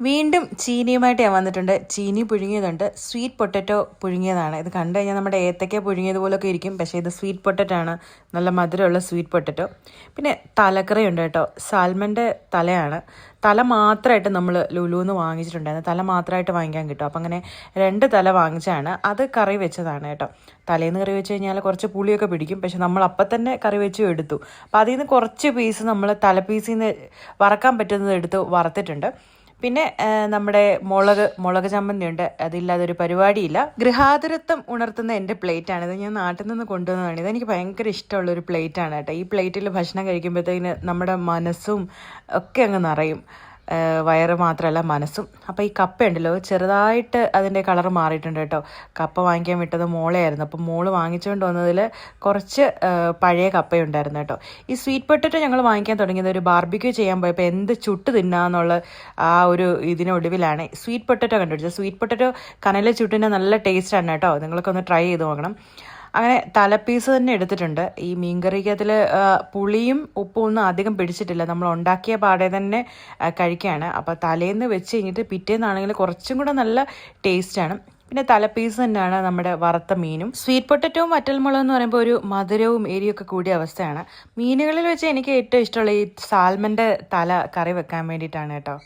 വീണ്ടും ചീനിയുമായിട്ട് ഞാൻ വന്നിട്ടുണ്ട്. ചീനി പുഴുങ്ങിയതുണ്ട്, സ്വീറ്റ് പൊട്ടറ്റോ പുഴുങ്ങിയതാണ്. ഇത് കണ്ടു കഴിഞ്ഞാൽ നമ്മുടെ ഏത്തയ്ക്ക പുഴുങ്ങിയതുപോലൊക്കെ ഇരിക്കും, പക്ഷേ ഇത് സ്വീറ്റ് പൊട്ടറ്റോ ആണ്, നല്ല മധുരമുള്ള സ്വീറ്റ് പൊട്ടറ്റോ. പിന്നെ തലക്കറിയുണ്ട് കേട്ടോ, സാൽമൻ്റെ തലയാണ്. തല മാത്രമായിട്ട് നമ്മൾ ലുലുന്ന് വാങ്ങിച്ചിട്ടുണ്ടായിരുന്നു, തല മാത്രമായിട്ട് വാങ്ങിക്കാൻ കിട്ടും. അപ്പം അങ്ങനെ 2 തല വാങ്ങിച്ചാണ്, അത് കറി വെച്ചതാണ് കേട്ടോ. തലേന്ന് കറി വെച്ച് കഴിഞ്ഞാൽ കുറച്ച് പുളിയൊക്കെ പിടിക്കും, പക്ഷെ നമ്മൾ അപ്പം തന്നെ കറി വെച്ചും എടുത്തു. അപ്പോൾ അതിൽ നിന്ന് കുറച്ച് പീസ് നമ്മൾ തല പീസിൽ നിന്ന് വറക്കാൻ പറ്റുന്നത് എടുത്ത് വറുത്തിട്ടുണ്ട്. പിന്നെ നമ്മുടെ മുളക് ചമ്മന്തി ഉണ്ട്, അതില്ലാതെ ഒരു പരിപാടിയില്ല. ഗൃഹാതുരത്വം ഉണർത്തുന്ന എൻ്റെ പ്ലേറ്റാണ് ഇത്. ഞാൻ നാട്ടിൽ നിന്ന് കൊണ്ടുവന്നതാണ്. ഇതെനിക്ക് ഭയങ്കര ഇഷ്ടമുള്ളൊരു പ്ലേറ്റാണ് കേട്ടോ. ഈ പ്ലേറ്റിൽ ഭക്ഷണം കഴിക്കുമ്പോഴത്തേക്കിന് നമ്മുടെ മനസ്സും ഒക്കെ അങ്ങ് നിറയും, വയറ് മാത്രമല്ല മനസ്സും. അപ്പോൾ ഈ കപ്പ ഉണ്ടല്ലോ, ചെറുതായിട്ട് അതിൻ്റെ കളർ മാറിയിട്ടുണ്ട് കേട്ടോ. കപ്പ വാങ്ങിക്കാൻ വിട്ടത് മോളെയായിരുന്നു, അപ്പോൾ മോള് വാങ്ങിച്ചുകൊണ്ട് വന്നതിൽ കുറച്ച് പഴയ കപ്പയുണ്ടായിരുന്നു കേട്ടോ. ഈ സ്വീറ്റ് പൊട്ടറ്റോ ഞങ്ങൾ വാങ്ങിക്കാൻ തുടങ്ങിയത് ഒരു ബാർബിക്യൂ ചെയ്യാൻ പോയപ്പോൾ എന്ത് ചുട്ട് തിന്നാന്നുള്ള ആ ഒരു ഇതിനൊടുവിലാണ് സ്വീറ്റ് പൊട്ടറ്റോ കണ്ടുപിടിച്ചത്. സ്വീറ്റ് പൊട്ടറ്റോ കനലിൽ ചുട്ടിന് നല്ല ടേസ്റ്റാണ് കേട്ടോ, നിങ്ങൾക്കൊന്ന് ട്രൈ ചെയ്ത് നോക്കണം. അങ്ങനെ തലപ്പീസ് തന്നെ എടുത്തിട്ടുണ്ട്. ഈ മീൻകറിക്കകത്തിൽ പുളിയും ഉപ്പും ഒന്നും അധികം പിടിച്ചിട്ടില്ല, നമ്മൾ ഉണ്ടാക്കിയ പാടെ തന്നെ കഴിക്കുകയാണ്. അപ്പോൾ തലേന്ന് വെച്ച് കഴിഞ്ഞിട്ട് പിറ്റേന്നാണെങ്കിൽ കുറച്ചും കൂടെ നല്ല ടേസ്റ്റാണ്. പിന്നെ തലപ്പീസ് തന്നെയാണ് നമ്മുടെ വറുത്ത മീനും. സ്വീറ്റ് പൊട്ടറ്റവും വറ്റൽമുളക് എന്ന് പറയുമ്പോൾ ഒരു മധുരവും എരിയൊക്കെ കൂടിയ അവസ്ഥയാണ്. മീനുകളിൽ വെച്ച് എനിക്ക് ഏറ്റവും ഇഷ്ടമുള്ള ഈ സാൽമൻ്റെ തല കറി വെക്കാൻ വേണ്ടിയിട്ടാണ് കേട്ടോ.